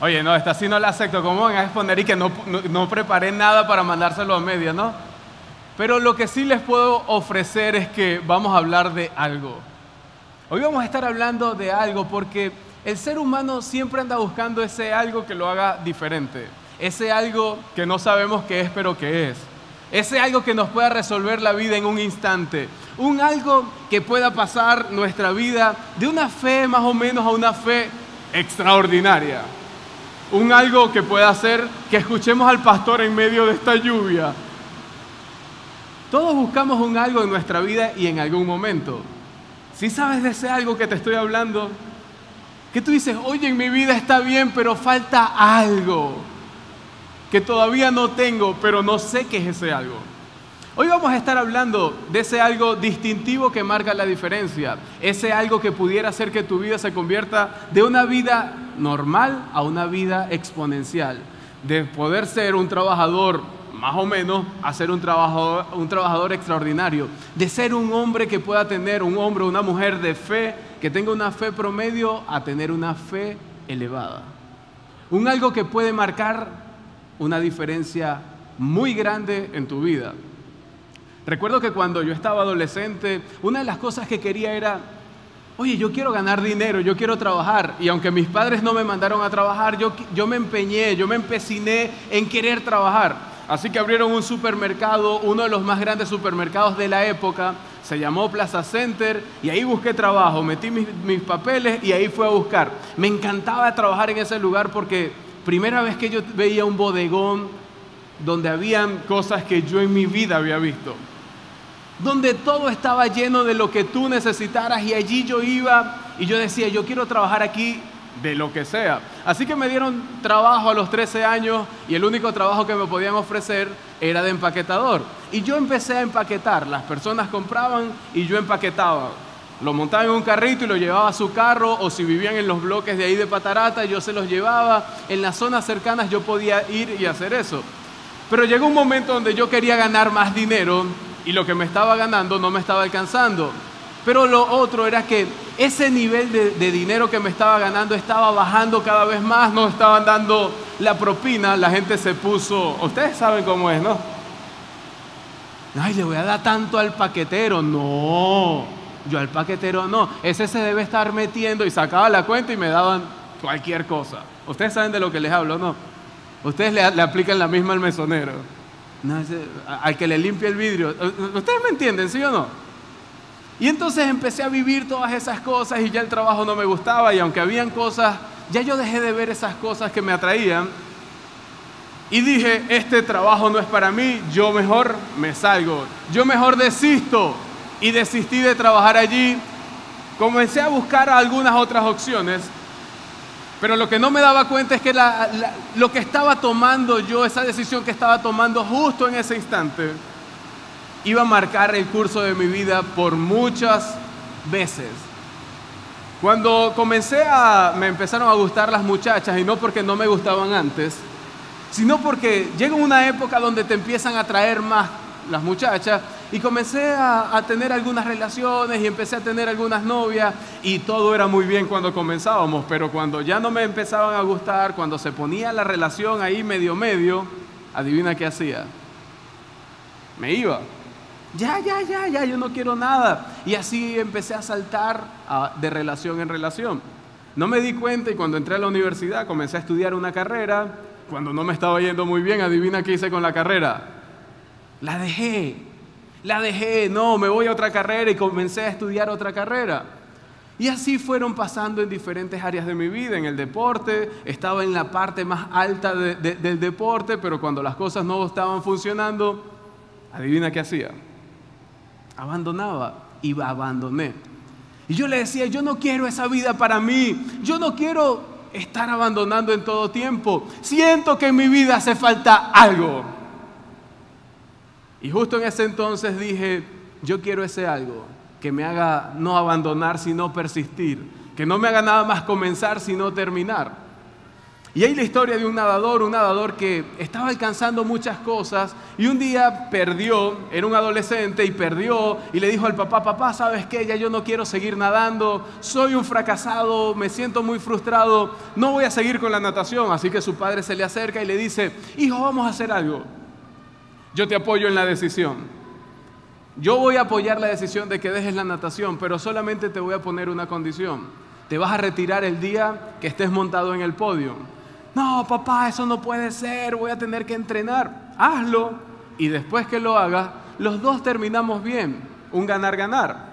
Oye, no, esta sí no la acepto. ¿Cómo van a exponer y que no preparé nada para mandárselo a media, no? Pero lo que sí les puedo ofrecer es que vamos a hablar de algo. Hoy vamos a estar hablando de algo porque el ser humano siempre anda buscando ese algo que lo haga diferente. Ese algo que no sabemos qué es, pero que es. Ese algo que nos pueda resolver la vida en un instante. Un algo que pueda pasar nuestra vida de una fe más o menos a una fe extraordinaria. Un algo que pueda hacer que escuchemos al pastor en medio de esta lluvia. Todos buscamos un algo en nuestra vida y en algún momento. Si sabes de ese algo que te estoy hablando, que tú dices, oye, en mi vida está bien, pero falta algo que todavía no tengo, pero no sé qué es ese algo. Hoy vamos a estar hablando de ese algo distintivo que marca la diferencia. Ese algo que pudiera hacer que tu vida se convierta de una vida normal a una vida exponencial. De poder ser un trabajador más o menos a ser un trabajador extraordinario. De ser un hombre que pueda tener, un hombre o una mujer de fe, que tenga una fe promedio a tener una fe elevada. Un algo que puede marcar una diferencia muy grande en tu vida. Recuerdo que cuando yo estaba adolescente, una de las cosas que quería era, oye, yo quiero ganar dinero, yo quiero trabajar. Y aunque mis padres no me mandaron a trabajar, yo me empeñé, yo me empeciné en querer trabajar. Así que abrieron un supermercado, uno de los más grandes supermercados de la época, se llamó Plaza Center, y ahí busqué trabajo, metí mis papeles y ahí fui a buscar. Me encantaba trabajar en ese lugar porque primera vez que yo veía un bodegón donde habían cosas que yo en mi vida había visto. Donde todo estaba lleno de lo que tú necesitaras y allí yo iba y yo decía, yo quiero trabajar aquí de lo que sea. Así que me dieron trabajo a los 13 años y el único trabajo que me podían ofrecer era de empaquetador. Y yo empecé a empaquetar, las personas compraban y yo empaquetaba. Lo montaba en un carrito y lo llevaba a su carro, o si vivían en los bloques de ahí de Patarata, yo se los llevaba. En las zonas cercanas yo podía ir y hacer eso. Pero llegó un momento donde yo quería ganar más dinero y lo que me estaba ganando no me estaba alcanzando. Pero lo otro era que ese nivel de dinero que me estaba ganando estaba bajando cada vez más, no estaban dando la propina, la gente se puso, ustedes saben cómo es, ¿no? Ay, le voy a dar tanto al paquetero. No, yo al paquetero no, ese se debe estar metiendo, y sacaba la cuenta y me daban cualquier cosa. Ustedes saben de lo que les hablo, ¿no? Ustedes le aplican la misma al mesonero, no, al que le limpia el vidrio. ¿Ustedes me entienden, sí o no? Y entonces empecé a vivir todas esas cosas y ya el trabajo no me gustaba, y aunque habían cosas, ya yo dejé de ver esas cosas que me atraían y dije, este trabajo no es para mí, yo mejor me salgo, yo mejor desisto, y desistí de trabajar allí. Comencé a buscar algunas otras opciones, pero lo que no me daba cuenta es que lo que estaba tomando yo, esa decisión que estaba tomando justo en ese instante, iba a marcar el curso de mi vida por muchas veces. Cuando me empezaron a gustar las muchachas, y no porque no me gustaban antes, sino porque llega una época donde te empiezan a atraer más las muchachas, y comencé a tener algunas relaciones y empecé a tener algunas novias, y todo era muy bien cuando comenzábamos, pero cuando ya no me empezaban a gustar, cuando se ponía la relación ahí medio, adivina qué hacía. Me iba. Ya, yo no quiero nada. Y así empecé a saltar de relación en relación. No me di cuenta, y cuando entré a la universidad comencé a estudiar una carrera. Cuando no me estaba yendo muy bien, adivina qué hice con la carrera. La dejé, no, me voy a otra carrera, y comencé a estudiar otra carrera. Y así fueron pasando en diferentes áreas de mi vida. En el deporte, estaba en la parte más alta del deporte, pero cuando las cosas no estaban funcionando, adivina qué hacía. Abandonaba y abandoné. Y yo le decía, yo no quiero esa vida para mí, yo no quiero estar abandonando en todo tiempo. Siento que en mi vida hace falta algo. Y justo en ese entonces dije, yo quiero ese algo que me haga no abandonar, sino persistir, que no me haga nada más comenzar, sino terminar. Y hay la historia de un nadador que estaba alcanzando muchas cosas y un día perdió, era un adolescente y perdió y le dijo al papá, papá, ¿sabes qué? Ya yo no quiero seguir nadando, soy un fracasado, me siento muy frustrado, no voy a seguir con la natación. Así que su padre se le acerca y le dice, hijo, vamos a hacer algo, yo te apoyo en la decisión. Yo voy a apoyar la decisión de que dejes la natación, pero solamente te voy a poner una condición. Te vas a retirar el día que estés montado en el podio. No, papá, eso no puede ser, voy a tener que entrenar. Hazlo y después que lo hagas, los dos terminamos bien, un ganar-ganar.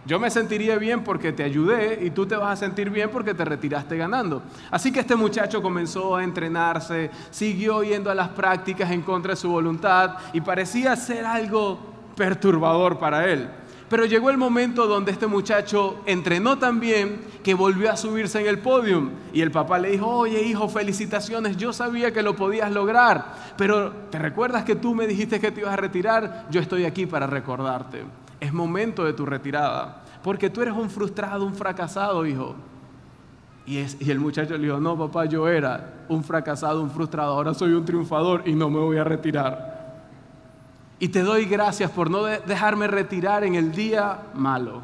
Yo me sentiría bien porque te ayudé y tú te vas a sentir bien porque te retiraste ganando. Así que este muchacho comenzó a entrenarse, siguió yendo a las prácticas en contra de su voluntad y parecía ser algo perturbador para él. Pero llegó el momento donde este muchacho entrenó tan bien que volvió a subirse en el podio. Y el papá le dijo, oye hijo, felicitaciones, yo sabía que lo podías lograr, pero ¿te recuerdas que tú me dijiste que te ibas a retirar? Yo estoy aquí para recordarte. Es momento de tu retirada, porque tú eres un frustrado, un fracasado, hijo. Y el muchacho le dijo, no papá, yo era un fracasado, un frustrado, ahora soy un triunfador y no me voy a retirar. Y te doy gracias por no dejarme retirar en el día malo.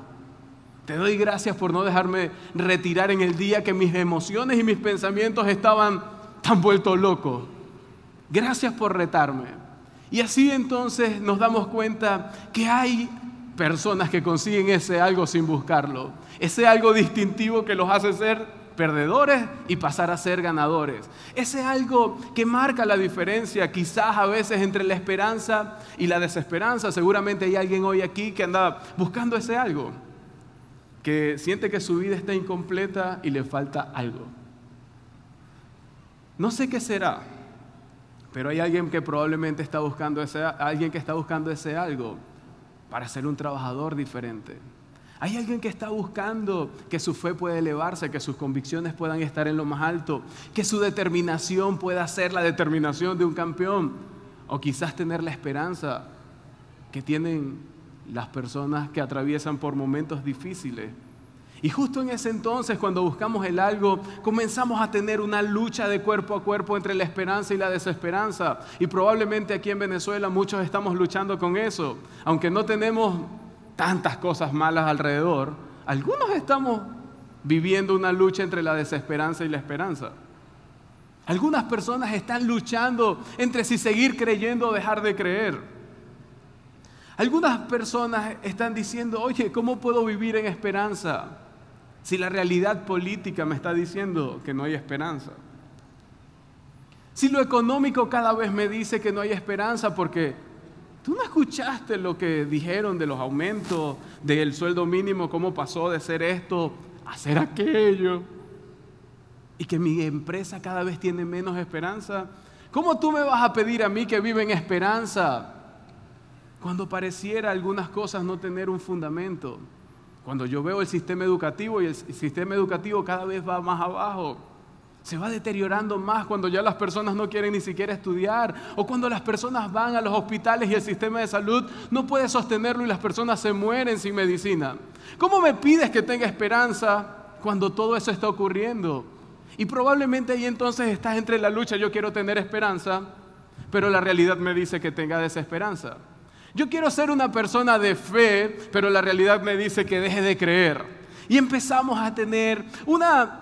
Te doy gracias por no dejarme retirar en el día que mis emociones y mis pensamientos estaban tan vueltos locos. Gracias por retarme. Y así entonces nos damos cuenta que hay personas que consiguen ese algo sin buscarlo. Ese algo distintivo que los hace ser perdedores y pasar a ser ganadores. Ese algo que marca la diferencia quizás a veces entre la esperanza y la desesperanza. Seguramente hay alguien hoy aquí que anda buscando ese algo, que siente que su vida está incompleta y le falta algo. No sé qué será, pero hay alguien que probablemente está buscando ese algo para ser un trabajador diferente. Hay alguien que está buscando que su fe pueda elevarse, que sus convicciones puedan estar en lo más alto, que su determinación pueda ser la determinación de un campeón, o quizás tener la esperanza que tienen las personas que atraviesan por momentos difíciles. Y justo en ese entonces, cuando buscamos el algo, comenzamos a tener una lucha de cuerpo a cuerpo entre la esperanza y la desesperanza. Y probablemente aquí en Venezuela muchos estamos luchando con eso, aunque no tenemos tantas cosas malas alrededor, algunos estamos viviendo una lucha entre la desesperanza y la esperanza. Algunas personas están luchando entre si seguir creyendo o dejar de creer. Algunas personas están diciendo, oye, ¿cómo puedo vivir en esperanza si la realidad política me está diciendo que no hay esperanza? Si lo económico cada vez me dice que no hay esperanza porque ¿tú no escuchaste lo que dijeron de los aumentos del sueldo mínimo? ¿Cómo pasó de ser esto a ser aquello? Y que mi empresa cada vez tiene menos esperanza. ¿Cómo tú me vas a pedir a mí que viva en esperanza cuando pareciera algunas cosas no tener un fundamento? Cuando yo veo el sistema educativo y el sistema educativo cada vez va más abajo. Se va deteriorando más cuando ya las personas no quieren ni siquiera estudiar, o cuando las personas van a los hospitales y el sistema de salud no puede sostenerlo y las personas se mueren sin medicina. ¿Cómo me pides que tenga esperanza cuando todo eso está ocurriendo? Y probablemente ahí entonces estás entre la lucha, yo quiero tener esperanza, pero la realidad me dice que tenga desesperanza. Yo quiero ser una persona de fe, pero la realidad me dice que deje de creer. Y empezamos a tener una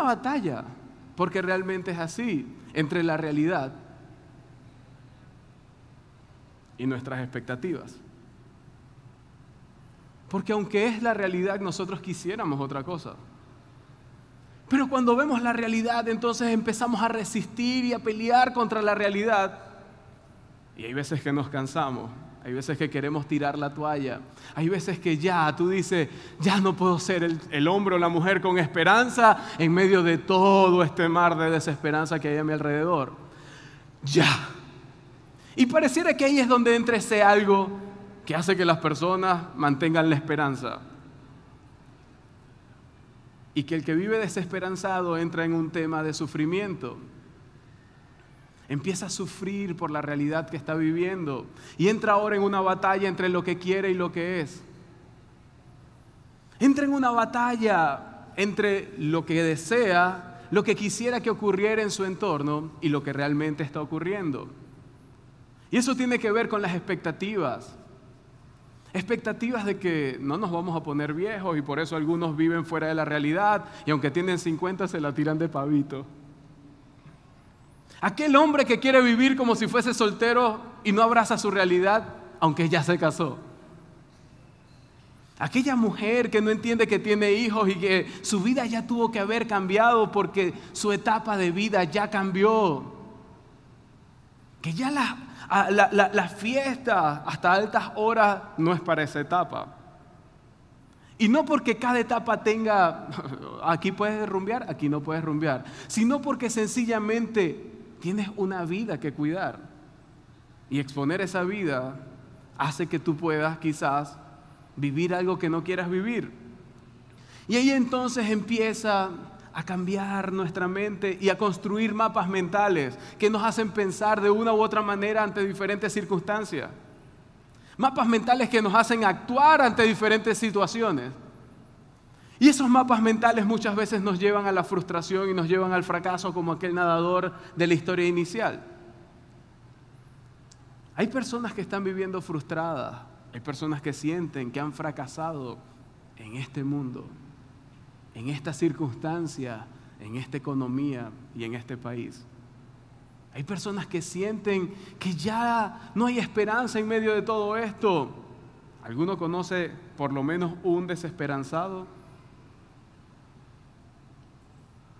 batalla, porque realmente es así, entre la realidad y nuestras expectativas. Porque aunque es la realidad, nosotros quisiéramos otra cosa. Pero cuando vemos la realidad, entonces empezamos a resistir y a pelear contra la realidad. Y hay veces que nos cansamos, hay veces que queremos tirar la toalla, hay veces que tú dices, ya no puedo ser el hombre o la mujer con esperanza en medio de todo este mar de desesperanza que hay a mi alrededor. Ya. Y pareciera que ahí es donde entra ese algo que hace que las personas mantengan la esperanza. Y que el que vive desesperanzado entra en un tema de sufrimiento. Empieza a sufrir por la realidad que está viviendo y entra ahora en una batalla entre lo que quiere y lo que es. Entra en una batalla entre lo que desea lo que quisiera que ocurriera en su entorno y lo que realmente está ocurriendo. Y eso tiene que ver con las expectativas. Expectativas de que no nos vamos a poner viejos y por eso algunos viven fuera de la realidad y aunque tienen 50 se la tiran de pavito. Aquel hombre que quiere vivir como si fuese soltero y no abraza su realidad aunque ya se casó. Aquella mujer que no entiende que tiene hijos y que su vida ya tuvo que haber cambiado porque su etapa de vida ya cambió. Que ya la fiesta hasta altas horas no es para esa etapa. Y no porque cada etapa tenga, aquí puedes rumbear, aquí no puedes rumbear, sino porque sencillamente tienes una vida que cuidar. Y exponer esa vida hace que tú puedas quizás vivir algo que no quieras vivir. Y ahí entonces empieza a cambiar nuestra mente y a construir mapas mentales que nos hacen pensar de una u otra manera ante diferentes circunstancias. Mapas mentales que nos hacen actuar ante diferentes situaciones. Y esos mapas mentales muchas veces nos llevan a la frustración y nos llevan al fracaso como aquel nadador de la historia inicial. Hay personas que están viviendo frustradas. Hay personas que sienten que han fracasado en este mundo, en esta circunstancia, en esta economía y en este país. Hay personas que sienten que ya no hay esperanza en medio de todo esto. ¿Alguno conoce por lo menos un desesperanzado?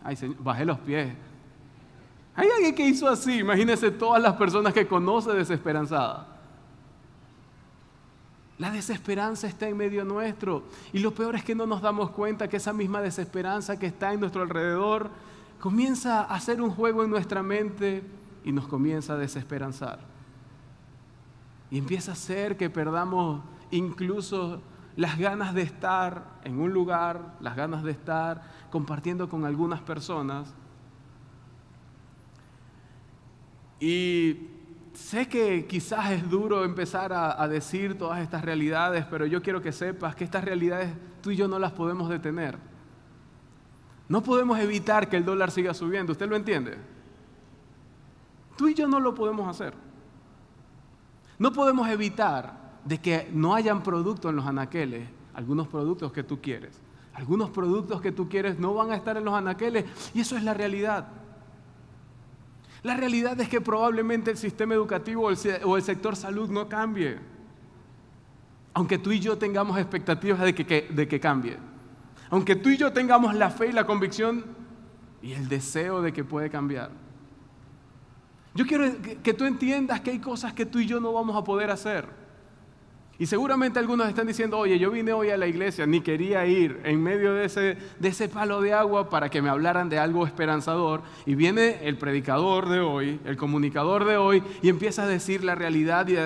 Ay, señor, bajé los pies. Hay alguien que hizo así. Imagínense todas las personas que conoce desesperanzada. La desesperanza está en medio nuestro y lo peor es que no nos damos cuenta que esa misma desesperanza que está en nuestro alrededor comienza a hacer un juego en nuestra mente y nos comienza a desesperanzar. Y empieza a hacer que perdamos incluso las ganas de estar en un lugar, las ganas de estar compartiendo con algunas personas. Y sé que quizás es duro empezar a decir todas estas realidades, pero yo quiero que sepas que estas realidades tú y yo no las podemos detener. No podemos evitar que el dólar siga subiendo, ¿usted lo entiende? Tú y yo no lo podemos hacer. No podemos evitar de que no hayan productos en los anaqueles, algunos productos que tú quieres. Algunos productos que tú quieres no van a estar en los anaqueles y eso es la realidad. La realidad es que probablemente el sistema educativo o el sector salud no cambie, aunque tú y yo tengamos expectativas de que cambie, aunque tú y yo tengamos la fe y la convicción y el deseo de que puede cambiar. Yo quiero que tú entiendas que hay cosas que tú y yo no vamos a poder hacer. Y seguramente algunos están diciendo, oye, yo vine hoy a la iglesia, ni quería ir en medio de ese palo de agua para que me hablaran de algo esperanzador. Y viene el predicador de hoy, el comunicador de hoy, y empieza a decir la realidad. Y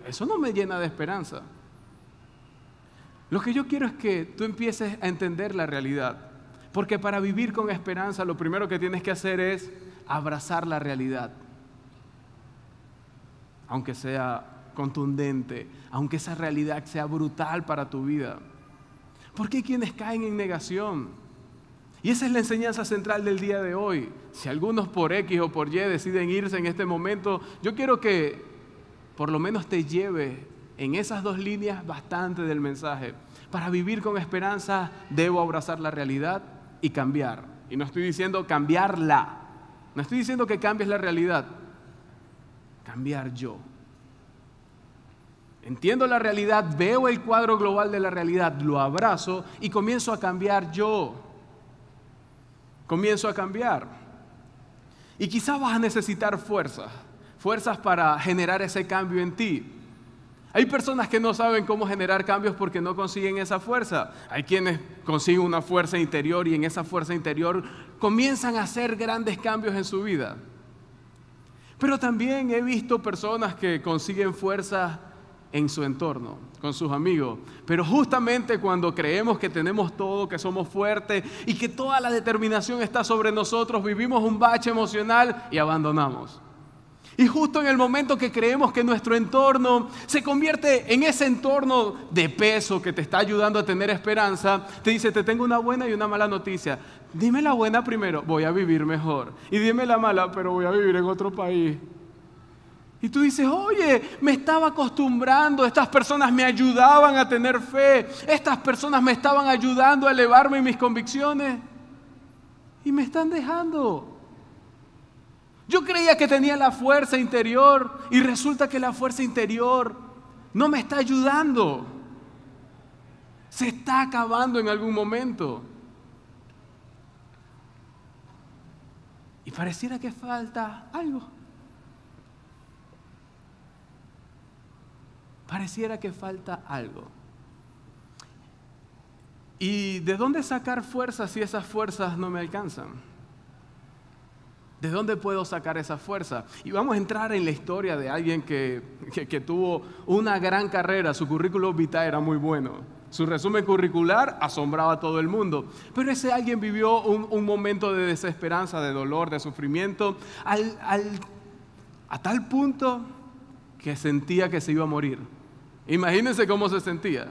eso no me llena de esperanza. Lo que yo quiero es que tú empieces a entender la realidad. Porque para vivir con esperanza, lo primero que tienes que hacer es abrazar la realidad. Aunque sea contundente, aunque esa realidad sea brutal para tu vida. Porque hay quienes caen en negación. Y esa es la enseñanza central del día de hoy. Si algunos por X o por Y deciden irse en este momento, yo quiero que por lo menos te lleve en esas dos líneas bastante del mensaje. Para vivir con esperanza, debo abrazar la realidad y cambiar. Y no estoy diciendo cambiarla. No estoy diciendo que cambies la realidad. Cambiar yo. Entiendo la realidad, veo el cuadro global de la realidad, lo abrazo y comienzo a cambiar yo. Comienzo a cambiar. Y quizás vas a necesitar fuerzas para generar ese cambio en ti. Hay personas que no saben cómo generar cambios porque no consiguen esa fuerza. Hay quienes consiguen una fuerza interior y en esa fuerza interior comienzan a hacer grandes cambios en su vida. Pero también he visto personas que consiguen fuerza en su entorno, con sus amigos. Pero justamente cuando creemos que tenemos todo, que somos fuertes y que toda la determinación está sobre nosotros, vivimos un bache emocional y abandonamos. Y justo en el momento que creemos que nuestro entorno se convierte en ese entorno de peso que te está ayudando a tener esperanza, te dice, te tengo una buena y una mala noticia. Dime la buena primero, voy a vivir mejor. Y dime la mala, pero voy a vivir en otro país. Y tú dices, oye, me estaba acostumbrando, estas personas me ayudaban a tener fe, estas personas me estaban ayudando a elevarme en mis convicciones y me están dejando. Yo creía que tenía la fuerza interior y resulta que la fuerza interior no me está ayudando. Se está acabando en algún momento. Y pareciera que falta algo. Pareciera que falta algo. ¿Y de dónde sacar fuerzas si esas fuerzas no me alcanzan? ¿De dónde puedo sacar esa fuerza? Y vamos a entrar en la historia de alguien que tuvo una gran carrera. Su currículum vitae era muy bueno. Su resumen curricular asombraba a todo el mundo. Pero ese alguien vivió un momento de desesperanza, de dolor, de sufrimiento, a tal punto que sentía que se iba a morir. Imagínense cómo se sentía.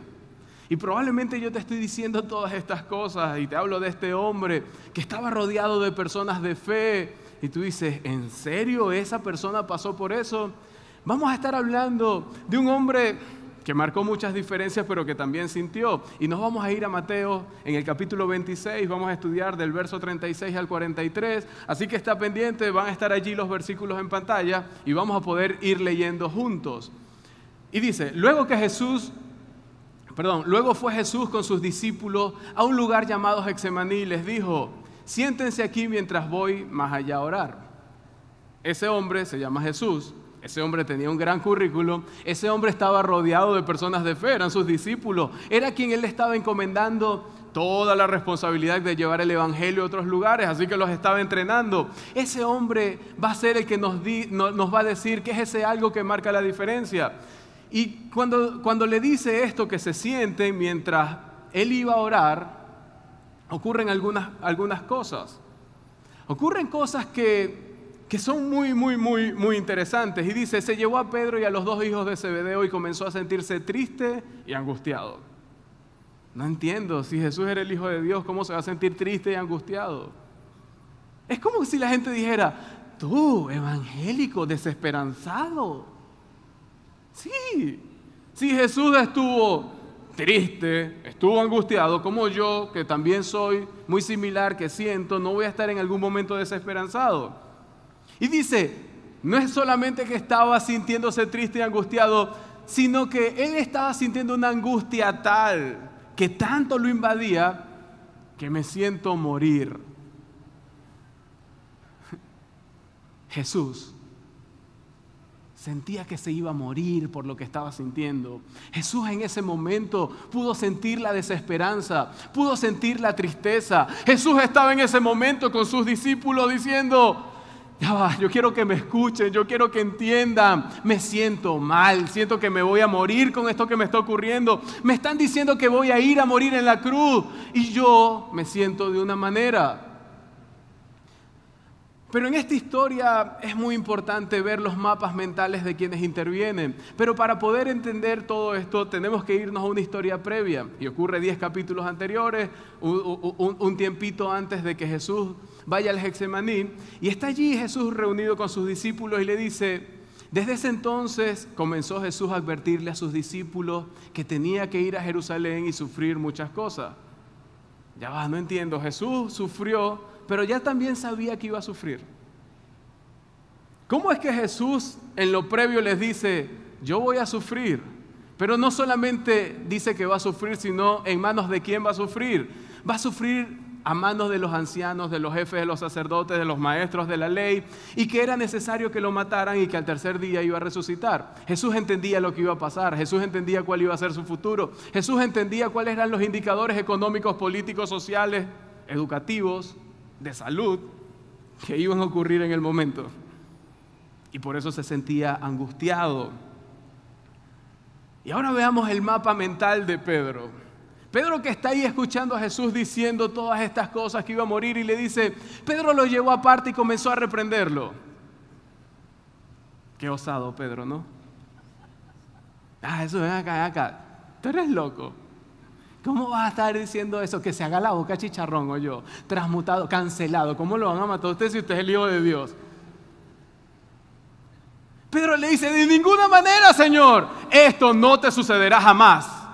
Y probablemente yo te estoy diciendo todas estas cosas y te hablo de este hombre que estaba rodeado de personas de fe. Y tú dices, ¿en serio esa persona pasó por eso? Vamos a estar hablando de un hombre que marcó muchas diferencias, pero que también sintió. Y nos vamos a ir a Mateo en el capítulo 26, vamos a estudiar del verso 36 al 43. Así que está pendiente, van a estar allí los versículos en pantalla y vamos a poder ir leyendo juntos. Y dice, luego fue Jesús con sus discípulos a un lugar llamado Getsemaní y les dijo, siéntense aquí mientras voy más allá a orar. Ese hombre se llama Jesús, ese hombre tenía un gran currículum, ese hombre estaba rodeado de personas de fe, eran sus discípulos, era quien él le estaba encomendando toda la responsabilidad de llevar el evangelio a otros lugares, así que los estaba entrenando. Ese hombre va a ser el que nos va a decir qué es ese algo que marca la diferencia. Y cuando le dice esto, que se sienten mientras él iba a orar, ocurren algunas cosas. Ocurren cosas que son muy interesantes. Y dice, se llevó a Pedro y a los 2 hijos de Zebedeo y comenzó a sentirse triste y angustiado. No entiendo, si Jesús era el Hijo de Dios, ¿cómo se va a sentir triste y angustiado? Es como si la gente dijera, tú, evangélico, desesperanzado. Sí, si Jesús estuvo triste, estuvo angustiado, como yo, que también soy muy similar, que siento, no voy a estar en algún momento desesperanzado. Y dice, no es solamente que estaba sintiéndose triste y angustiado, sino que él estaba sintiendo una angustia tal, que tanto lo invadía, que me siento morir. Jesús sentía que se iba a morir por lo que estaba sintiendo. Jesús en ese momento pudo sentir la desesperanza, pudo sentir la tristeza. Jesús estaba en ese momento con sus discípulos diciendo, ya va, yo quiero que me escuchen, yo quiero que entiendan, me siento mal, siento que me voy a morir con esto que me está ocurriendo. Me están diciendo que voy a ir a morir en la cruz y yo me siento de una manera. Pero en esta historia es muy importante ver los mapas mentales de quienes intervienen. Pero para poder entender todo esto tenemos que irnos a una historia previa. Y ocurre 10 capítulos anteriores, un tiempito antes de que Jesús vaya al Getsemaní. Y está allí Jesús reunido con sus discípulos y le dice, desde ese entonces comenzó Jesús a advertirle a sus discípulos que tenía que ir a Jerusalén y sufrir muchas cosas. Ya va, no entiendo, Jesús sufrió, pero ya también sabía que iba a sufrir. ¿Cómo es que Jesús en lo previo les dice, yo voy a sufrir? Pero no solamente dice que va a sufrir, sino en manos de quién va a sufrir. Va a sufrir a manos de los ancianos, de los jefes de los sacerdotes, de los maestros de la ley, y que era necesario que lo mataran y que al tercer día iba a resucitar. Jesús entendía lo que iba a pasar, Jesús entendía cuál iba a ser su futuro, Jesús entendía cuáles eran los indicadores económicos, políticos, sociales, educativos, de salud, que iban a ocurrir en el momento. Y por eso se sentía angustiado. Y ahora veamos el mapa mental de Pedro. Pedro, que está ahí escuchando a Jesús diciendo todas estas cosas, que iba a morir, y le dice, Pedro lo llevó aparte y comenzó a reprenderlo. Qué osado, Pedro, ¿no? Jesús, ven acá, ven acá. Tú eres loco. ¿Cómo vas a estar diciendo eso? Que se haga la boca chicharrón, o yo. Transmutado, cancelado. ¿Cómo lo van a matar a usted si usted es el Hijo de Dios? Pedro le dice, de ninguna manera, Señor, esto no te sucederá jamás.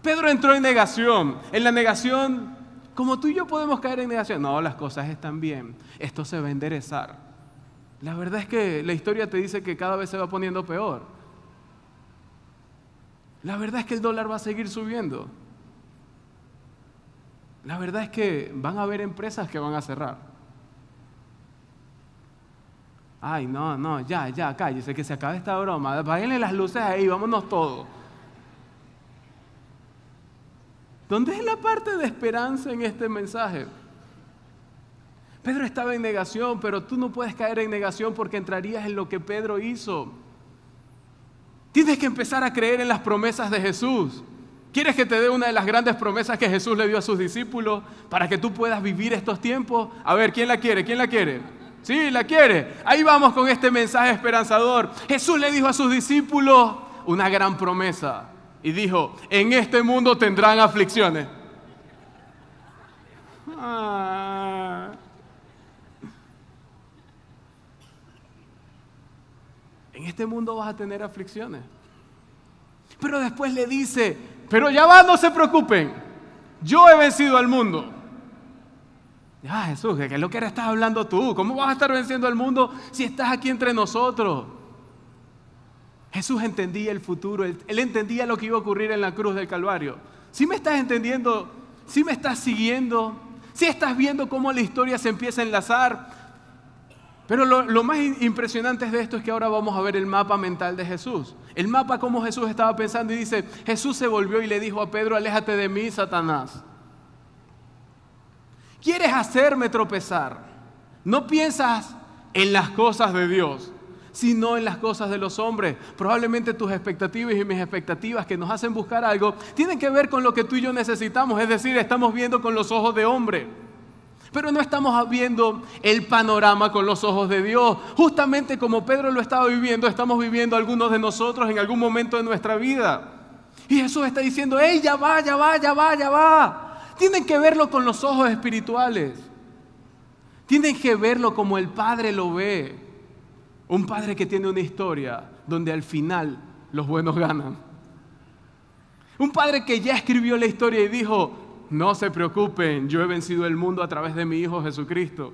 Pedro entró en negación. En la negación, como tú y yo podemos caer en negación. No, las cosas están bien. Esto se va a enderezar. La verdad es que la historia te dice que cada vez se va poniendo peor. La verdad es que el dólar va a seguir subiendo. La verdad es que van a haber empresas que van a cerrar. Ay, no, ya, cállese, que se acabe esta broma. Apáguenle las luces ahí, vámonos todos. ¿Dónde es la parte de esperanza en este mensaje? Pedro estaba en negación, pero tú no puedes caer en negación porque entrarías en lo que Pedro hizo. Tienes que empezar a creer en las promesas de Jesús. ¿Quieres que te dé una de las grandes promesas que Jesús le dio a sus discípulos para que tú puedas vivir estos tiempos? A ver, ¿quién la quiere? ¿Quién la quiere? Sí, la quiere. Ahí vamos con este mensaje esperanzador. Jesús le dijo a sus discípulos una gran promesa y dijo, en este mundo tendrán aflicciones. En este mundo vas a tener aflicciones. Pero después le dice, pero ya va, no se preocupen, yo he vencido al mundo. Jesús, ¿qué es lo que estás hablando tú? ¿Cómo vas a estar venciendo al mundo si estás aquí entre nosotros? Jesús entendía el futuro, él entendía lo que iba a ocurrir en la cruz del Calvario. ¿Sí me estás entendiendo? ¿Sí me estás siguiendo? ¿Sí estás viendo cómo la historia se empieza a enlazar? Pero lo más impresionante de esto es que ahora vamos a ver el mapa mental de Jesús. El mapa como Jesús estaba pensando y dice, Jesús se volvió y le dijo a Pedro, aléjate de mí, Satanás. ¿Quieres hacerme tropezar? No piensas en las cosas de Dios, sino en las cosas de los hombres. Probablemente tus expectativas y mis expectativas que nos hacen buscar algo tienen que ver con lo que tú y yo necesitamos. Es decir, estamos viendo con los ojos de hombre. Pero no estamos viendo el panorama con los ojos de Dios. Justamente como Pedro lo estaba viviendo, estamos viviendo algunos de nosotros en algún momento de nuestra vida. Y Jesús está diciendo, ¡hey, ya va! Tienen que verlo con los ojos espirituales. Tienen que verlo como el Padre lo ve. Un Padre que tiene una historia donde al final los buenos ganan. Un Padre que ya escribió la historia y dijo, no se preocupen, yo he vencido el mundo a través de mi Hijo Jesucristo.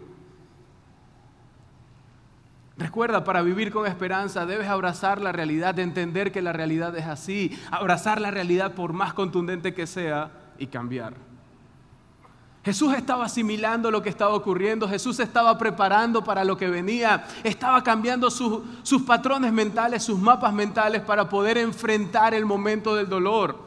Recuerda, para vivir con esperanza debes abrazar la realidad, de entender que la realidad es así, abrazar la realidad por más contundente que sea y cambiar. Jesús estaba asimilando lo que estaba ocurriendo, Jesús estaba preparando para lo que venía, estaba cambiando sus patrones mentales, sus mapas mentales para poder enfrentar el momento del dolor.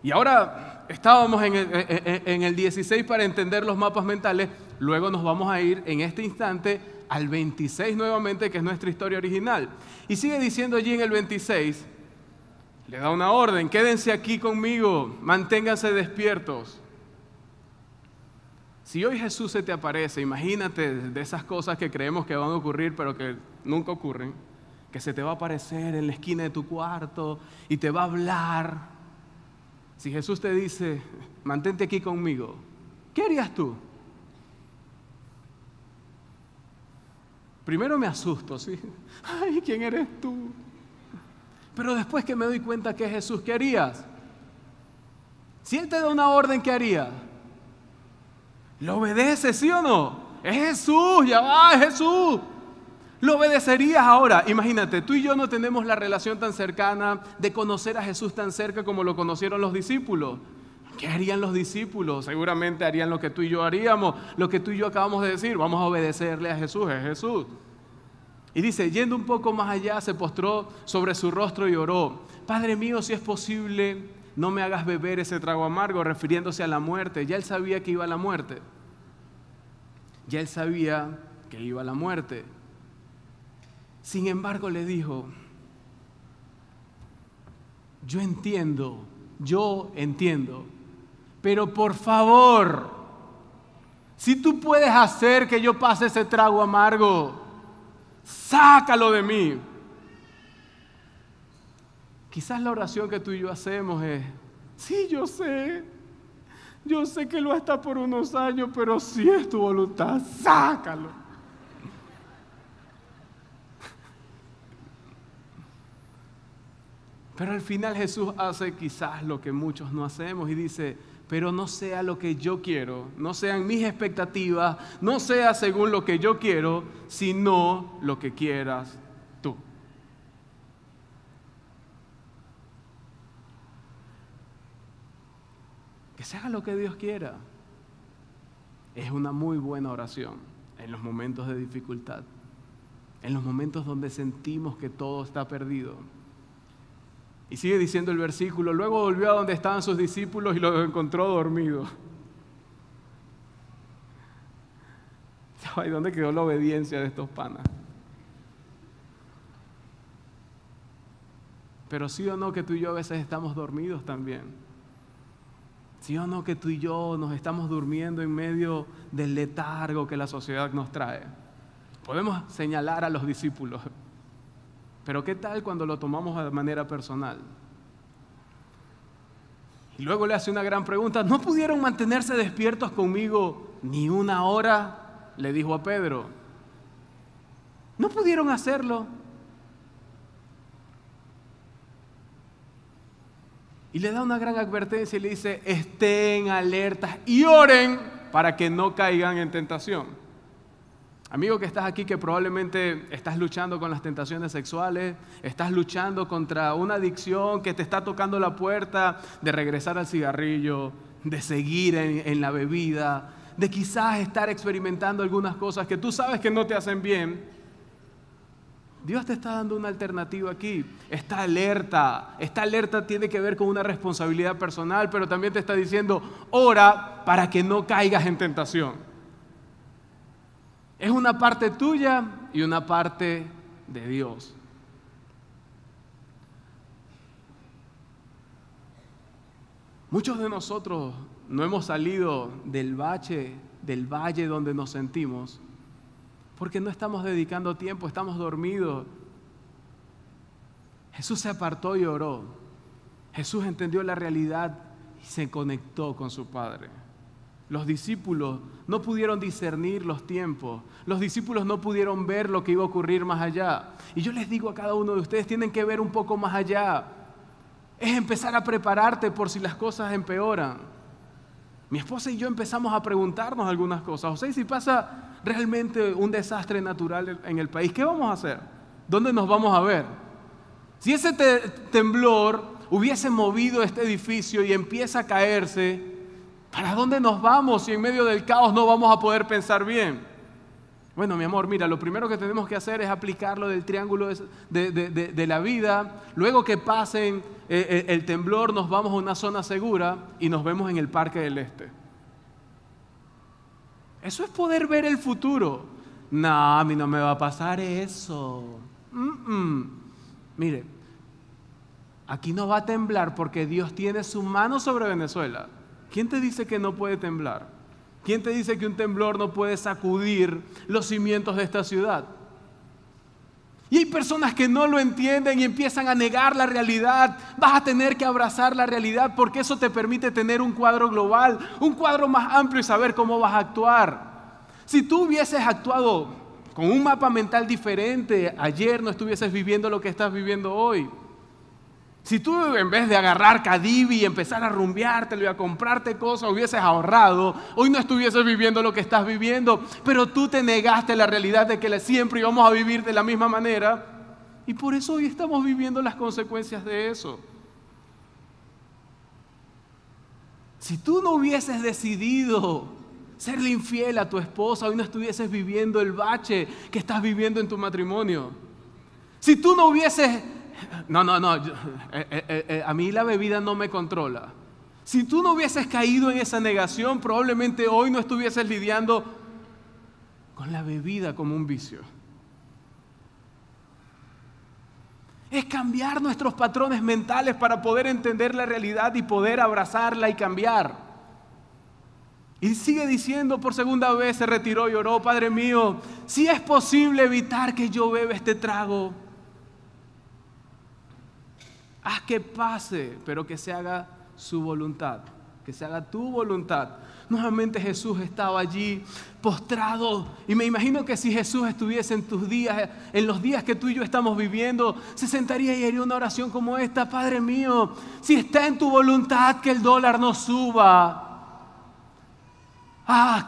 Y ahora estábamos en el 16 para entender los mapas mentales, luego nos vamos a ir en este instante al 26 nuevamente, que es nuestra historia original. Y sigue diciendo allí en el 26, le da una orden, quédense aquí conmigo, manténganse despiertos. Si hoy Jesús se te aparece, imagínate de esas cosas que creemos que van a ocurrir, pero que nunca ocurren, que se te va a aparecer en la esquina de tu cuarto y te va a hablar. Si Jesús te dice, mantente aquí conmigo, ¿qué harías tú? Primero me asusto, ¿sí? Ay, ¿quién eres tú? Pero después que me doy cuenta que es Jesús, ¿qué harías? Si Él te da una orden, ¿qué harías? ¿Lo obedeces, sí o no? Es Jesús, ya va, es Jesús. ¿Lo obedecerías ahora? Imagínate, tú y yo no tenemos la relación tan cercana de conocer a Jesús tan cerca como lo conocieron los discípulos. ¿Qué harían los discípulos? Seguramente harían lo que tú y yo haríamos, lo que tú y yo acabamos de decir. Vamos a obedecerle a Jesús, es Jesús. Y dice, yendo un poco más allá, se postró sobre su rostro y oró. Padre mío, si es posible, no me hagas beber ese trago amargo, refiriéndose a la muerte. Ya él sabía que iba a la muerte. Ya él sabía que iba a la muerte. Sin embargo, le dijo, yo entiendo, pero por favor, si tú puedes hacer que yo pase ese trago amargo, sácalo de mí. quizás la oración que tú y yo hacemos es, sí, yo sé que lo está por unos años, pero si es tu voluntad, sácalo. Pero al final Jesús hace quizás lo que muchos no hacemos y dice, pero no sea lo que yo quiero, no sean mis expectativas, no sea según lo que yo quiero, sino lo que quieras tú. Que se haga lo que Dios quiera. Es una muy buena oración en los momentos de dificultad, en los momentos donde sentimos que todo está perdido. Y sigue diciendo el versículo, luego volvió a donde estaban sus discípulos y los encontró dormidos. Ay, ¿dónde quedó la obediencia de estos panas? Pero sí o no que tú y yo a veces estamos dormidos también. Sí o no que tú y yo nos estamos durmiendo en medio del letargo que la sociedad nos trae. Podemos señalar a los discípulos. Pero ¿qué tal cuando lo tomamos de manera personal? Y luego le hace una gran pregunta. ¿No pudieron mantenerse despiertos conmigo ni una hora? Le dijo a Pedro. ¿No pudieron hacerlo? Y le da una gran advertencia y le dice, estén alertas y oren para que no caigan en tentación. Amigo que estás aquí, que probablemente estás luchando con las tentaciones sexuales, estás luchando contra una adicción que te está tocando la puerta de regresar al cigarrillo, de seguir en la bebida, de quizás estar experimentando algunas cosas que tú sabes que no te hacen bien. Dios te está dando una alternativa aquí. Está alerta. Esta alerta tiene que ver con una responsabilidad personal, pero también te está diciendo, ora para que no caigas en tentación. Es una parte tuya y una parte de Dios. Muchos de nosotros no hemos salido del valle donde nos sentimos, porque no estamos dedicando tiempo, estamos dormidos. Jesús se apartó y oró. Jesús entendió la realidad y se conectó con su Padre. Los discípulos no pudieron discernir los tiempos. Los discípulos no pudieron ver lo que iba a ocurrir más allá. Y yo les digo a cada uno de ustedes, tienen que ver un poco más allá. Es empezar a prepararte por si las cosas empeoran. Mi esposa y yo empezamos a preguntarnos algunas cosas. O sea, si pasa realmente un desastre natural en el país, ¿qué vamos a hacer? ¿Dónde nos vamos a ver? Si ese temblor hubiese movido este edificio y empieza a caerse, ¿para dónde nos vamos si en medio del caos no vamos a poder pensar bien? Bueno, mi amor, mira, lo primero que tenemos que hacer es aplicarlo del triángulo de la vida. Luego que pasen el temblor, nos vamos a una zona segura y nos vemos en el Parque del Este. Eso es poder ver el futuro. No, a mí no me va a pasar eso. Mire, aquí no va a temblar porque Dios tiene su mano sobre Venezuela. ¿Quién te dice que no puede temblar? ¿Quién te dice que un temblor no puede sacudir los cimientos de esta ciudad? Y hay personas que no lo entienden y empiezan a negar la realidad. Vas a tener que abrazar la realidad porque eso te permite tener un cuadro global, un cuadro más amplio y saber cómo vas a actuar. Si tú hubieses actuado con un mapa mental diferente, ayer no estuvieses viviendo lo que estás viviendo hoy. Si tú en vez de agarrar Cadivi y empezar a rumbeártelo y a comprarte cosas hubieses ahorrado, hoy no estuvieses viviendo lo que estás viviendo, pero tú te negaste la realidad de que siempre íbamos a vivir de la misma manera y por eso hoy estamos viviendo las consecuencias de eso. Si tú no hubieses decidido serle infiel a tu esposa, hoy no estuvieses viviendo el bache que estás viviendo en tu matrimonio. Si tú no hubieses... a mí la bebida no me controla. Si tú no hubieses caído en esa negación, probablemente hoy no estuvieses lidiando con la bebida como un vicio. Es cambiar nuestros patrones mentales para poder entender la realidad y poder abrazarla y cambiar. Y sigue diciendo por segunda vez, se retiró y oró, Padre mío, si es posible evitar que yo beba este trago. Haz que pase, pero que se haga su voluntad, que se haga tu voluntad. Nuevamente Jesús estaba allí postrado, y me imagino que si Jesús estuviese en tus días, en los días que tú y yo estamos viviendo, se sentaría y haría una oración como esta: Padre mío, si está en tu voluntad que el dólar no suba,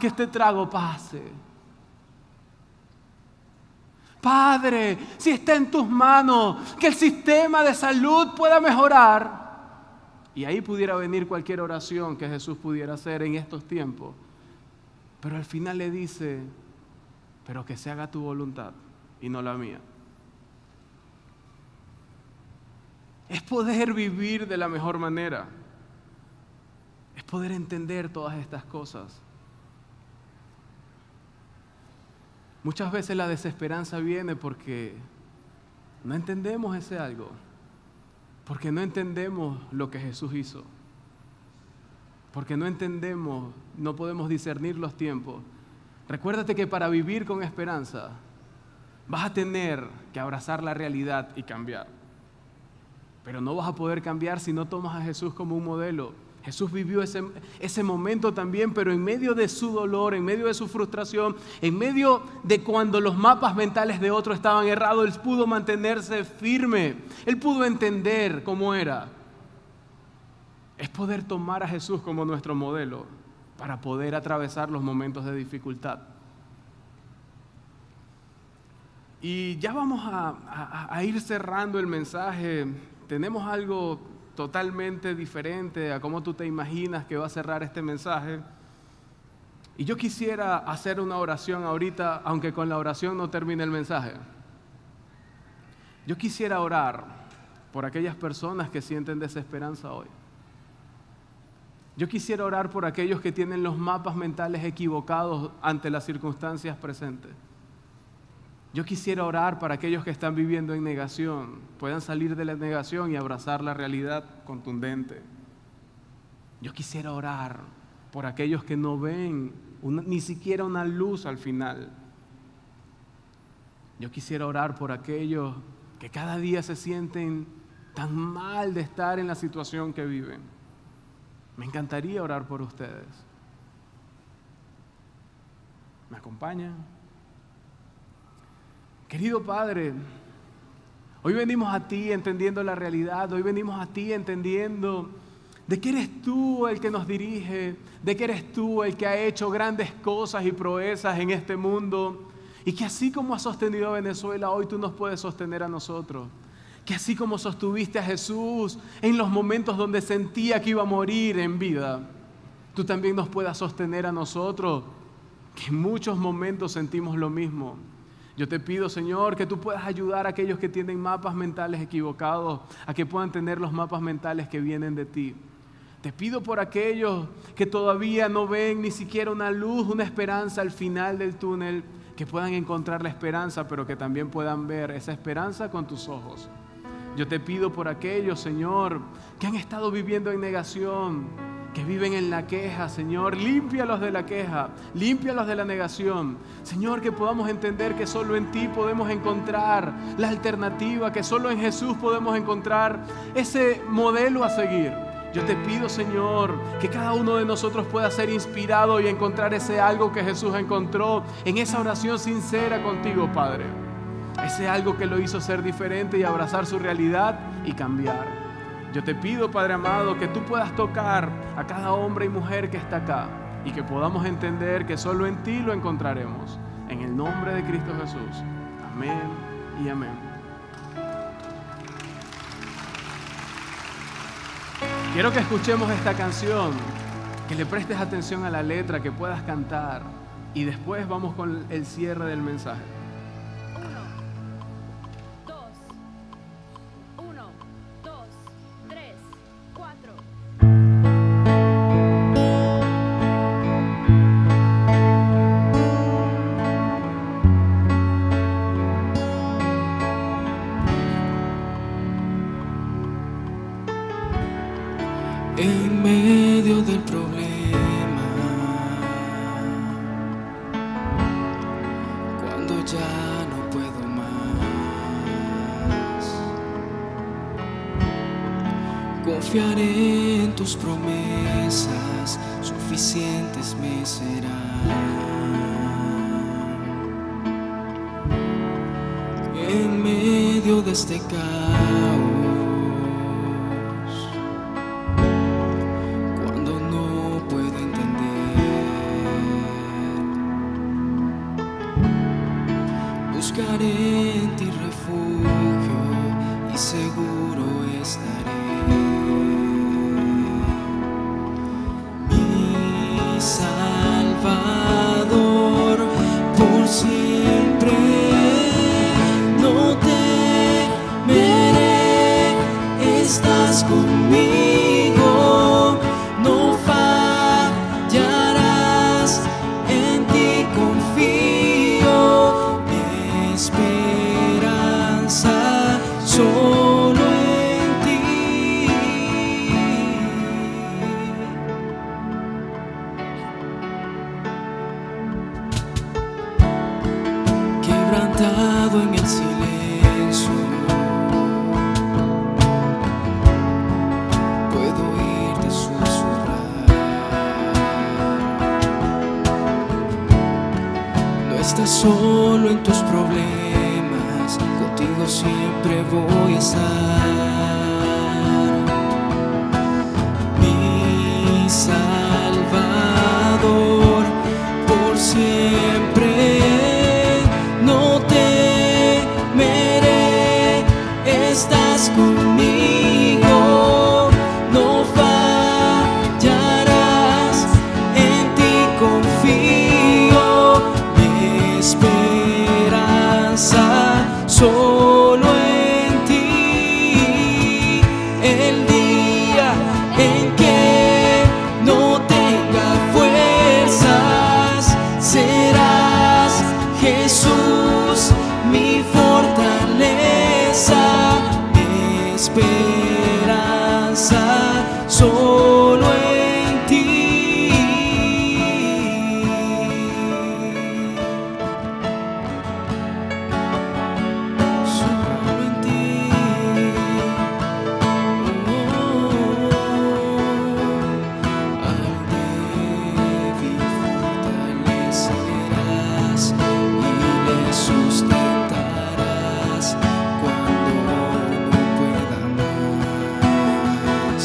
que este trago pase. Padre, si está en tus manos que el sistema de salud pueda mejorar. Y ahí pudiera venir cualquier oración que Jesús pudiera hacer en estos tiempos. Pero al final le dice: pero que se haga tu voluntad y no la mía. Es poder vivir de la mejor manera. Es poder entender todas estas cosas. Muchas veces la desesperanza viene porque no entendemos ese algo. Porque no entendemos lo que Jesús hizo. Porque no entendemos, no podemos discernir los tiempos. Recuérdate que para vivir con esperanza vas a tener que abrazar la realidad y cambiar. Pero no vas a poder cambiar si no tomas a Jesús como un modelo. Jesús vivió ese momento también, pero en medio de su dolor, en medio de su frustración, en medio de cuando los mapas mentales de otros estaban errados, Él pudo mantenerse firme. Él pudo entender cómo era. Es poder tomar a Jesús como nuestro modelo para poder atravesar los momentos de dificultad. Y ya vamos a ir cerrando el mensaje. Tenemos algo totalmente diferente a cómo tú te imaginas que va a cerrar este mensaje. Y yo quisiera hacer una oración ahorita, aunque con la oración no termine el mensaje. Yo quisiera orar por aquellas personas que sienten desesperanza hoy. Yo quisiera orar por aquellos que tienen los mapas mentales equivocados ante las circunstancias presentes. Yo quisiera orar para aquellos que están viviendo en negación, puedan salir de la negación y abrazar la realidad contundente. Yo quisiera orar por aquellos que no ven ni siquiera una luz al final. Yo quisiera orar por aquellos que cada día se sienten tan mal de estar en la situación que viven. Me encantaría orar por ustedes. ¿Me acompañan? Querido Padre, hoy venimos a ti entendiendo la realidad, hoy venimos a ti entendiendo de que eres tú el que nos dirige, de que eres tú el que ha hecho grandes cosas y proezas en este mundo, y que así como has sostenido a Venezuela, hoy tú nos puedes sostener a nosotros. Que así como sostuviste a Jesús en los momentos donde sentía que iba a morir en vida, tú también nos puedas sostener a nosotros, que en muchos momentos sentimos lo mismo. Yo te pido, Señor, que tú puedas ayudar a aquellos que tienen mapas mentales equivocados, a que puedan tener los mapas mentales que vienen de ti. Te pido por aquellos que todavía no ven ni siquiera una luz, una esperanza al final del túnel, que puedan encontrar la esperanza, pero que también puedan ver esa esperanza con tus ojos. Yo te pido por aquellos, Señor, que han estado viviendo en negación, que viven en la queja, Señor, límpialos de la queja, límpialos de la negación. Señor, que podamos entender que solo en ti podemos encontrar la alternativa, que solo en Jesús podemos encontrar ese modelo a seguir. Yo te pido, Señor, que cada uno de nosotros pueda ser inspirado y encontrar ese algo que Jesús encontró en esa oración sincera contigo, Padre. Ese algo que lo hizo ser diferente y abrazar su realidad y cambiar. Yo te pido, Padre amado, que tú puedas tocar a cada hombre y mujer que está acá y que podamos entender que solo en ti lo encontraremos. En el nombre de Cristo Jesús. Amén y amén. Quiero que escuchemos esta canción, que le prestes atención a la letra, que puedas cantar y después vamos con el cierre del mensaje. En medio del problema, cuando ya no puedo más, Confiaré en tus promesas, suficientes me serán. En medio de este caos, cuando no puedo entender, buscaré en ti refugio y seguro estaré. Mi Salvador, por siempre no temeré, estás conmigo, no fallarás, en ti confío, mi esperanza solo en ti. Quebrantado en el silencio, puedo oírte susurrar. No estás solo en tus problemas, contigo siempre voy a estar. Mi Salvador, por siempre no temeré, estás conmigo, no fallarás, en ti confío, mi esperanza solo en ti. El día en que no tenga fuerzas, serás Jesús mi fortaleza, mi esperanza solo en ti. Solo en ti. Al débil fortalecerás y le sustentarás cuando no pueda más.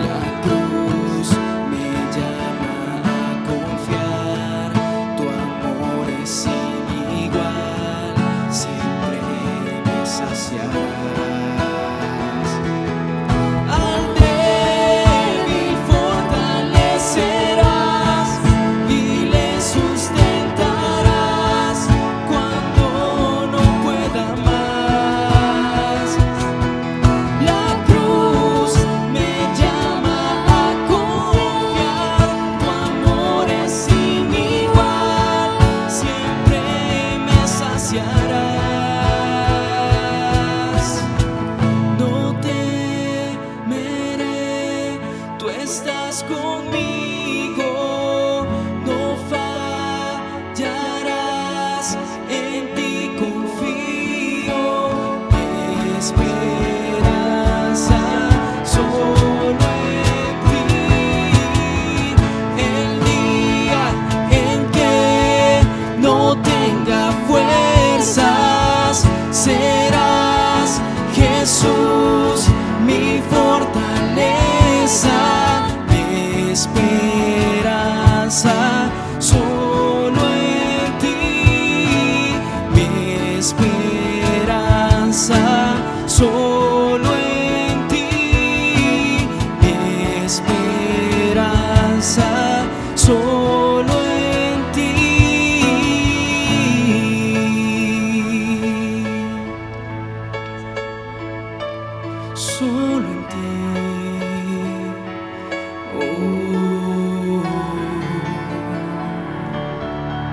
La cruz me llama a confiar, tu amor es sin igual, siempre me saciarás. Al débil fortalecerás y le sustentarás cuando no pueda más. La cruz me llama a confiar, tu amor es sin igual, siempre me saciarás. No temeré, tú estás conmigo, no fallarás, en ti confío, mi esperanza solo en ti. El día en que no tenga fuerzas, serás Jesús mi fortaleza, mi esperanza solo en ti, mi esperanza solo en ti, mi esperanza solo en ti. Solo en ti.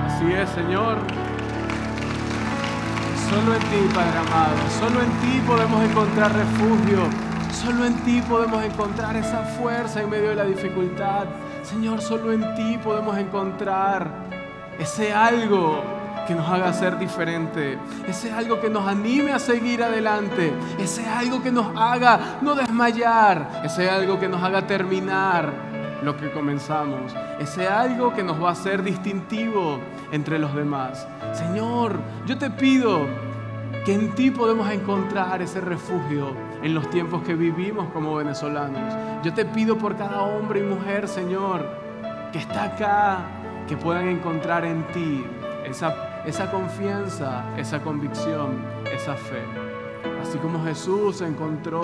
Así es, Señor. Solo en ti, Padre amado. Solo en ti podemos encontrar refugio. Solo en ti podemos encontrar esa fuerza en medio de la dificultad. Señor, solo en ti podemos encontrar ese algo que nos haga ser diferente, ese algo que nos anime a seguir adelante, ese algo que nos haga no desmayar, ese algo que nos haga terminar lo que comenzamos, ese algo que nos va a hacer distintivo entre los demás. Señor, yo te pido que en ti podemos encontrar ese refugio en los tiempos que vivimos como venezolanos. Yo te pido por cada hombre y mujer, Señor, que está acá, que puedan encontrar en ti esa confianza, esa convicción, esa fe. Así como Jesús encontró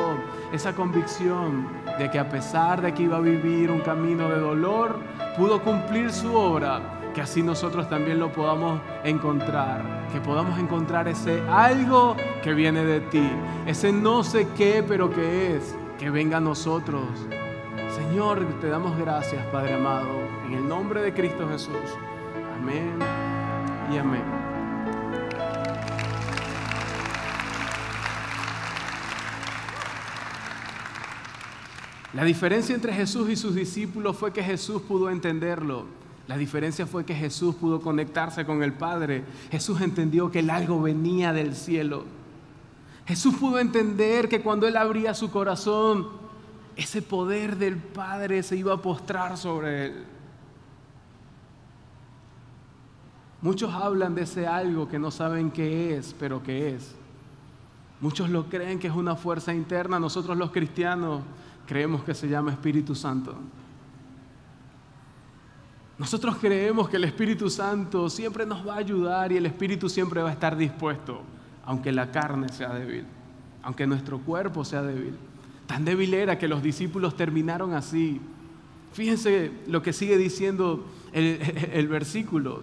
esa convicción de que a pesar de que iba a vivir un camino de dolor, pudo cumplir su obra, que así nosotros también lo podamos encontrar, que podamos encontrar ese algo que viene de ti, ese no sé qué, pero que es, que venga a nosotros. Señor, te damos gracias, Padre amado, en el nombre de Cristo Jesús. Amén y amén. La diferencia entre Jesús y sus discípulos fue que Jesús pudo entenderlo. La diferencia fue que Jesús pudo conectarse con el Padre. Jesús entendió que el algo venía del cielo. Jesús pudo entender que cuando Él abría su corazón, ese poder del Padre se iba a postrar sobre Él. Muchos hablan de ese algo que no saben qué es, pero qué es. Muchos lo creen que es una fuerza interna. Nosotros los cristianos creemos que se llama Espíritu Santo. Nosotros creemos que el Espíritu Santo siempre nos va a ayudar y el Espíritu siempre va a estar dispuesto, aunque la carne sea débil, aunque nuestro cuerpo sea débil. Tan débil era que los discípulos terminaron así. Fíjense lo que sigue diciendo el versículo.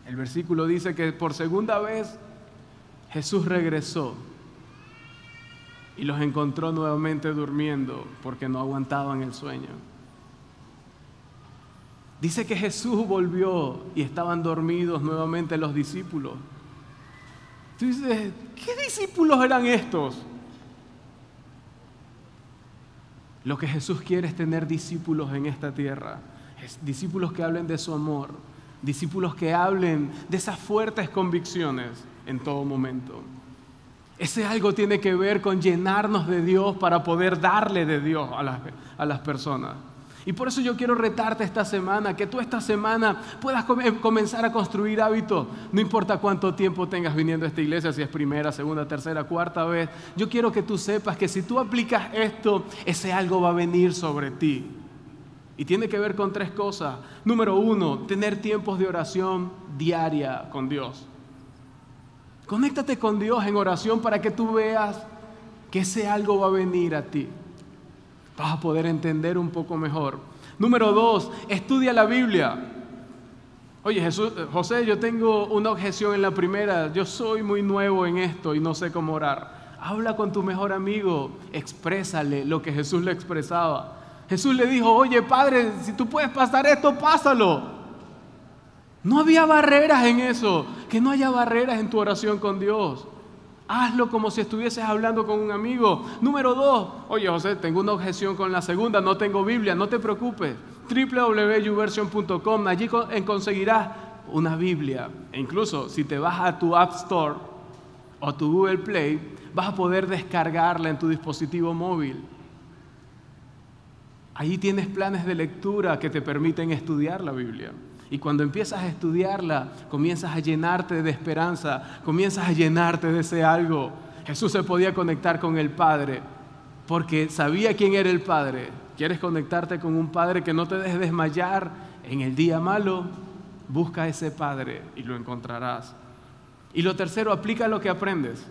El versículo dice que por segunda vez Jesús regresó y los encontró nuevamente durmiendo porque no aguantaban el sueño. Dice que Jesús volvió y estaban dormidos nuevamente los discípulos. Tú dices, ¿qué discípulos eran estos? Lo que Jesús quiere es tener discípulos en esta tierra, discípulos que hablen de su amor, discípulos que hablen de esas fuertes convicciones en todo momento. Ese algo tiene que ver con llenarnos de Dios para poder darle de Dios a las personas. Y por eso yo quiero retarte esta semana, que tú esta semana puedas comenzar a construir hábitos. No importa cuánto tiempo tengas viniendo a esta iglesia, si es primera, segunda, tercera, cuarta vez. Yo quiero que tú sepas que si tú aplicas esto, ese algo va a venir sobre ti. Y tiene que ver con 3 cosas. Número 1, tener tiempos de oración diaria con Dios. Conéctate con Dios en oración para que tú veas que ese algo va a venir a ti. Vas a poder entender un poco mejor. Número 2, estudia la Biblia. Oye, José, yo tengo una objeción en la primera. Yo soy muy nuevo en esto y no sé cómo orar. Habla con tu mejor amigo, exprésale lo que Jesús le expresaba. Jesús le dijo, oye, Padre, si tú puedes pasar esto, pásalo. No había barreras en eso. Que no haya barreras en tu oración con Dios. Hazlo como si estuvieses hablando con un amigo. Número 2, oye, José, tengo una objeción con la segunda, no tengo Biblia, no te preocupes. www.youversion.com, allí conseguirás una Biblia. E incluso si te vas a tu App Store o tu Google Play, vas a poder descargarla en tu dispositivo móvil. Allí tienes planes de lectura que te permiten estudiar la Biblia. Y cuando empiezas a estudiarla, comienzas a llenarte de esperanza, comienzas a llenarte de ese algo. Jesús se podía conectar con el Padre porque sabía quién era el Padre. ¿Quieres conectarte con un Padre que no te deje desmayar en el día malo? Busca a ese Padre y lo encontrarás. Y lo tercero, aplica lo que aprendes.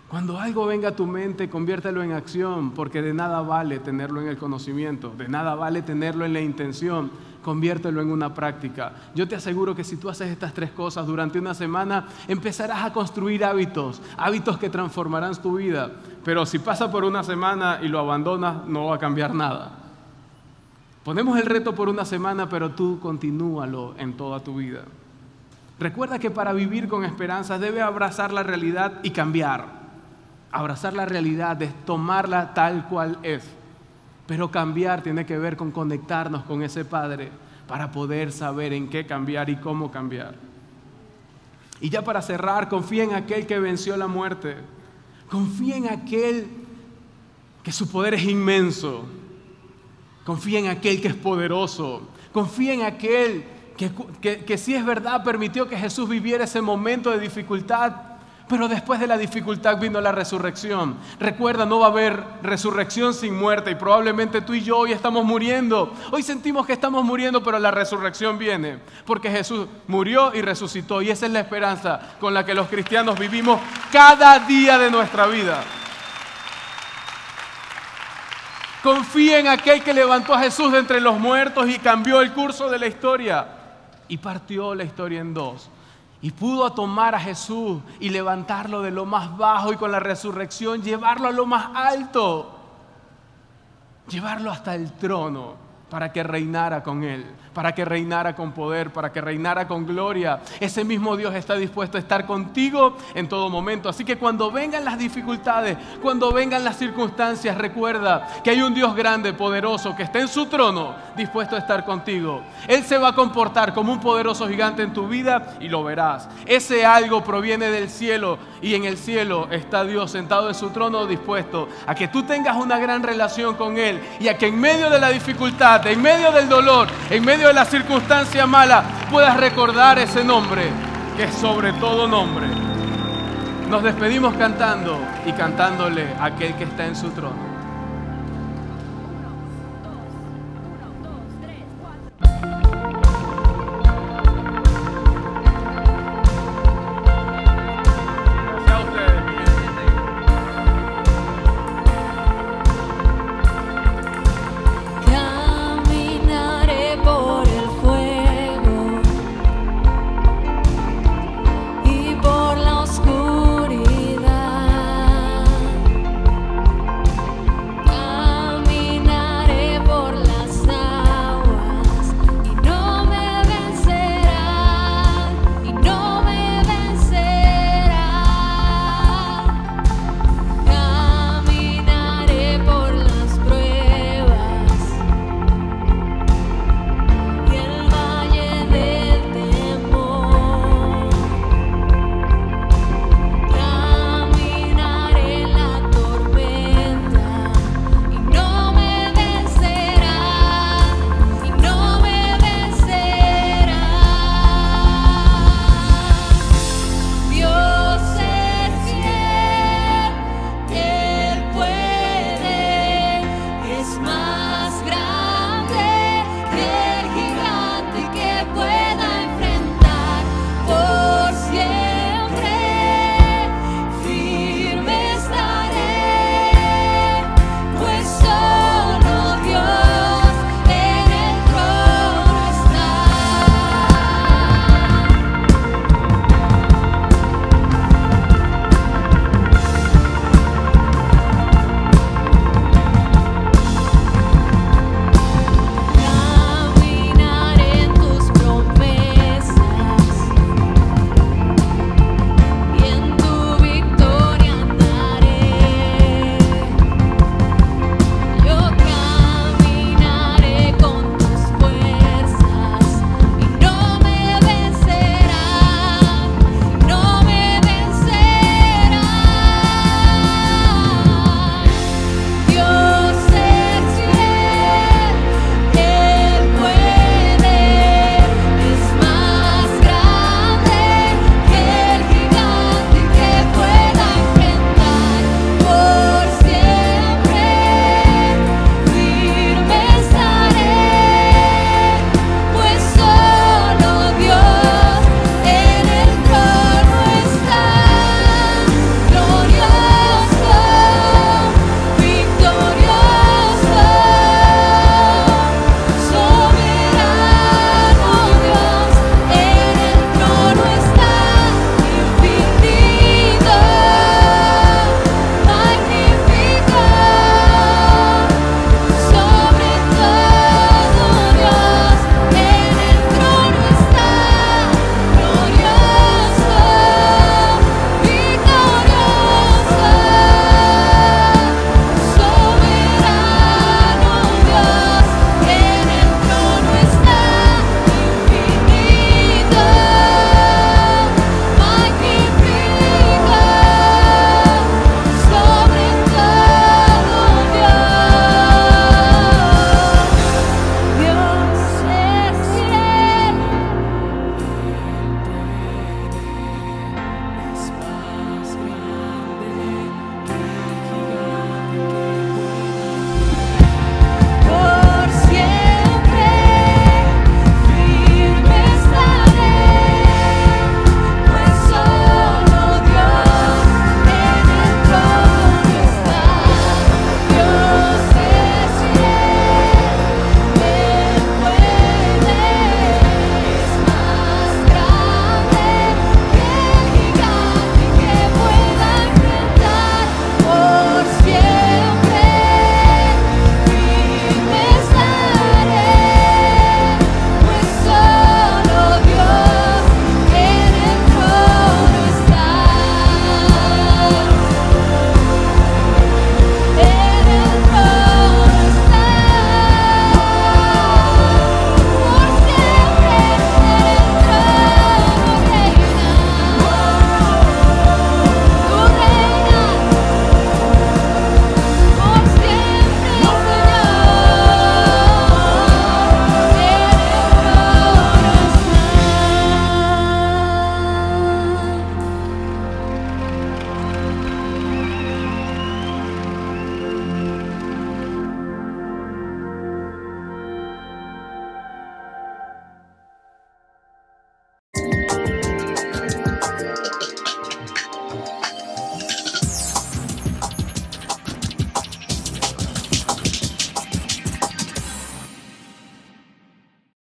Cuando algo venga a tu mente, conviértelo en acción, porque de nada vale tenerlo en el conocimiento, de nada vale tenerlo en la intención, conviértelo en una práctica. Yo te aseguro que si tú haces estas 3 cosas durante una semana, empezarás a construir hábitos que transformarán tu vida. Pero si pasa por una semana y lo abandonas, no va a cambiar nada. Ponemos el reto por una semana, pero tú continúalo en toda tu vida. Recuerda que para vivir con esperanza debes abrazar la realidad y cambiar. Abrazar la realidad es tomarla tal cual es. Pero cambiar tiene que ver con conectarnos con ese Padre para poder saber en qué cambiar y cómo cambiar. Y ya para cerrar, confía en aquel que venció la muerte. Confía en aquel que su poder es inmenso. Confía en aquel que es poderoso. Confía en aquel que sí es verdad, permitió que Jesús viviera ese momento de dificultad, pero después de la dificultad vino la resurrección. Recuerda, no va a haber resurrección sin muerte y probablemente tú y yo hoy estamos muriendo. Hoy sentimos que estamos muriendo, pero la resurrección viene porque Jesús murió y resucitó, y esa es la esperanza con la que los cristianos vivimos cada día de nuestra vida. Confía en aquel que levantó a Jesús de entre los muertos y cambió el curso de la historia y partió la historia en dos. Y pudo tomar a Jesús y levantarlo de lo más bajo y con la resurrección llevarlo a lo más alto. Llevarlo hasta el trono para que reinara con Él, para que reinara con poder, para que reinara con gloria. Ese mismo Dios está dispuesto a estar contigo en todo momento. Así que cuando vengan las dificultades, cuando vengan las circunstancias, recuerda que hay un Dios grande, poderoso, que está en su trono, dispuesto a estar contigo. Él se va a comportar como un poderoso gigante en tu vida y lo verás. Ese algo proviene del cielo y en el cielo está Dios sentado en su trono, dispuesto a que tú tengas una gran relación con Él y a que en medio de la dificultad, en medio del dolor, en medio de la circunstancia mala, puedas recordar ese nombre que es sobre todo nombre. Nos despedimos cantando y cantándole a aquel que está en su trono.